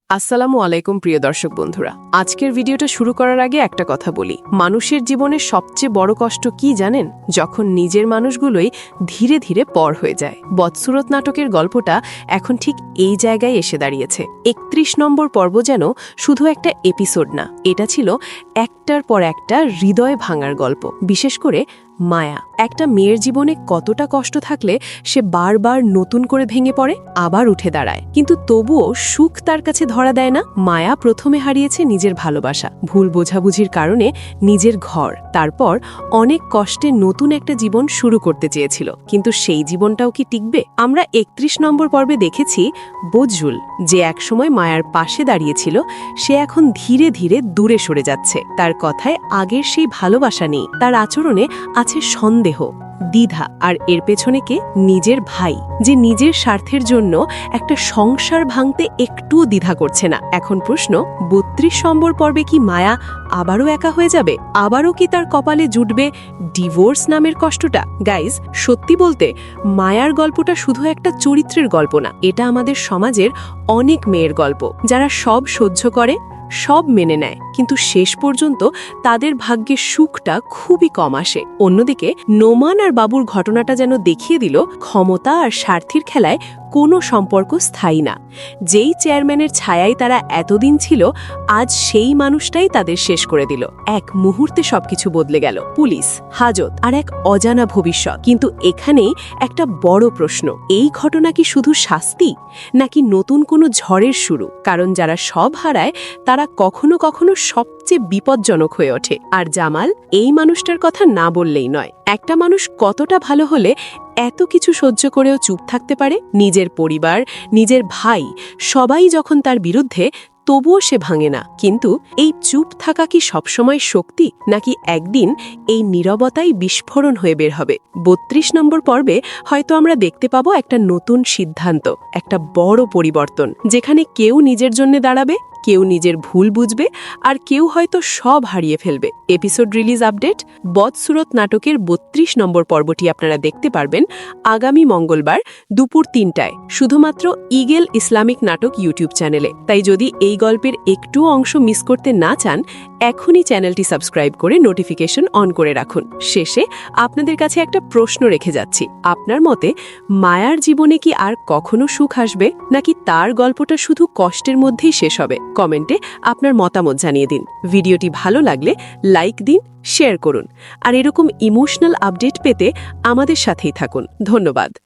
আসসালামু আলাইকুম প্রিয় দর্শক বন্ধুরা, আজকের ভিডিওটা শুরু করার আগে একটা কথা বলি। মানুষের জীবনের সবচেয়ে বড় কষ্ট কি জানেন? যখন নিজের মানুষগুলোই ধীরে ধীরে পর হয়ে যায়। বদসুরত নাটকের গল্পটা এখন ঠিক এই জায়গায় এসে দাঁড়িয়েছে। ৩১ নম্বর পর্ব যেন শুধু একটা এপিসোড না, এটা ছিল একটার পর একটা হৃদয় ভাঙার গল্প। বিশেষ করে মায়া, একটা মেয়ের জীবনে কতটা কষ্ট থাকলে সে বারবার নতুন করে ভেঙে পড়ে, আবার উঠে দাঁড়ায়, কিন্তু তবুও সুখ তার কাছে ধরা দেয় না। মায়া প্রথমে হারিয়েছে নিজের ভালোবাসা, ভুল বোঝাবুঝির কারণে নিজের ঘর, তারপর অনেক কষ্টে নতুন একটা জীবন শুরু করতে চেয়েছিল, কিন্তু সেই জীবনটাও কি টিকবে? আমরা ৩১ নম্বর পর্বে দেখেছি বজরুল, যে একসময় মায়ার পাশে দাঁড়িয়েছিল, সে এখন ধীরে ধীরে দূরে সরে যাচ্ছে। তার কথায় আগের সেই ভালোবাসা নেই, তার আচরণে আছে সন্দেহ, দ্বিধা, আর এর পেছনে কে? নিজের ভাই, যে নিজের স্বার্থের জন্য একটা সংসার ভাঙতে একটুও দ্বিধা করছে না। এখন প্রশ্ন, ৩২ নম্বর পর্বে কি মায়া আবারও একা হয়ে যাবে? আবারও কি তার কপালে জুটবে ডিভোর্স নামের কষ্টটা? গাইজ, সত্যি বলতে মায়ার গল্পটা শুধু একটা চরিত্রের গল্প না, এটা আমাদের সমাজের অনেক মেয়ের গল্প, যারা সব সহ্য করে, সব মেনে নেয়, কিন্তু শেষ পর্যন্ত তাদের ভাগ্যের সুখটা খুবই কম আসে। অন্যদিকে নোমান আর বাবুর ঘটনাটা যেন দেখিয়ে দিল, ক্ষমতা আর স্বার্থের খেলায় কোনো সম্পর্ক স্থায়ী না। যেই চেয়ারম্যানের ছায়ায় তারা এতদিন ছিল, আজ সেই মানুষটাই তাদের শেষ করে দিল। এক মুহূর্তে সবকিছু বদলে গেল, পুলিশ, হাজত আর এক অজানা ভবিষ্যৎ। কিন্তু এখানেই একটা বড় প্রশ্ন, এই ঘটনা কি শুধু শাস্তি, নাকি নতুন কোনো ঝড়ের শুরু? কারণ যারা সব হারায় তারা কখনো কখনো সবচেয়ে বিপজ্জনক হয়ে ওঠে। আর জামাল এই মানুষটার কথা না বললেই নয়। একটা মানুষ কতটা ভালো হলে এত কিছু সহ্য করেও চুপ থাকতে পারে? নিজের পরিবার, নিজের ভাই, সবাই যখন তার বিরুদ্ধে, তবুও সে ভাঙে না। কিন্তু এই চুপ থাকা কি সবসময় শক্তি, নাকি একদিন এই নীরবতাই বিস্ফোরণ হয়ে বের হবে? ৩২ নম্বর পর্বে হয়তো আমরা দেখতে পাবো একটা নতুন সিদ্ধান্ত, একটা বড় পরিবর্তন, যেখানে কেউ নিজের জন্য দাঁড়াবে, কেউ নিজের ভুল বুঝবে, আর কেউ হয়তো সব হারিয়ে ফেলবে। এপিসোড রিলিজ আপডেট, বদসুরত নাটকের ৩২ নম্বর পর্বটি আপনারা দেখতে পারবেন আগামী মঙ্গলবার দুপুর ৩টায়, শুধুমাত্র ইগল ইসলামিক নাটক ইউটিউব চ্যানেলে। তাই যদি এই গল্পের একটু অংশ মিস করতে না চান, এখনই চ্যানেলটি সাবস্ক্রাইব করে নোটিফিকেশন অন করে রাখুন। শেষে আপনাদের কাছে একটা প্রশ্ন রেখে যাচ্ছি, আপনার মতে মায়ার জীবনে কি আর কখনো সুখ আসবে, নাকি তার গল্পটা শুধু কষ্টের মধ্যেই শেষ হবে? কমেন্টে আপনার মতামত জানিয়ে দিন। ভিডিওটি ভালো লাগলে লাইক দিন, শেয়ার করুন, আর এরকম ইমোশনাল আপডেট পেতে আমাদের সাথেই থাকুন। ধন্যবাদ।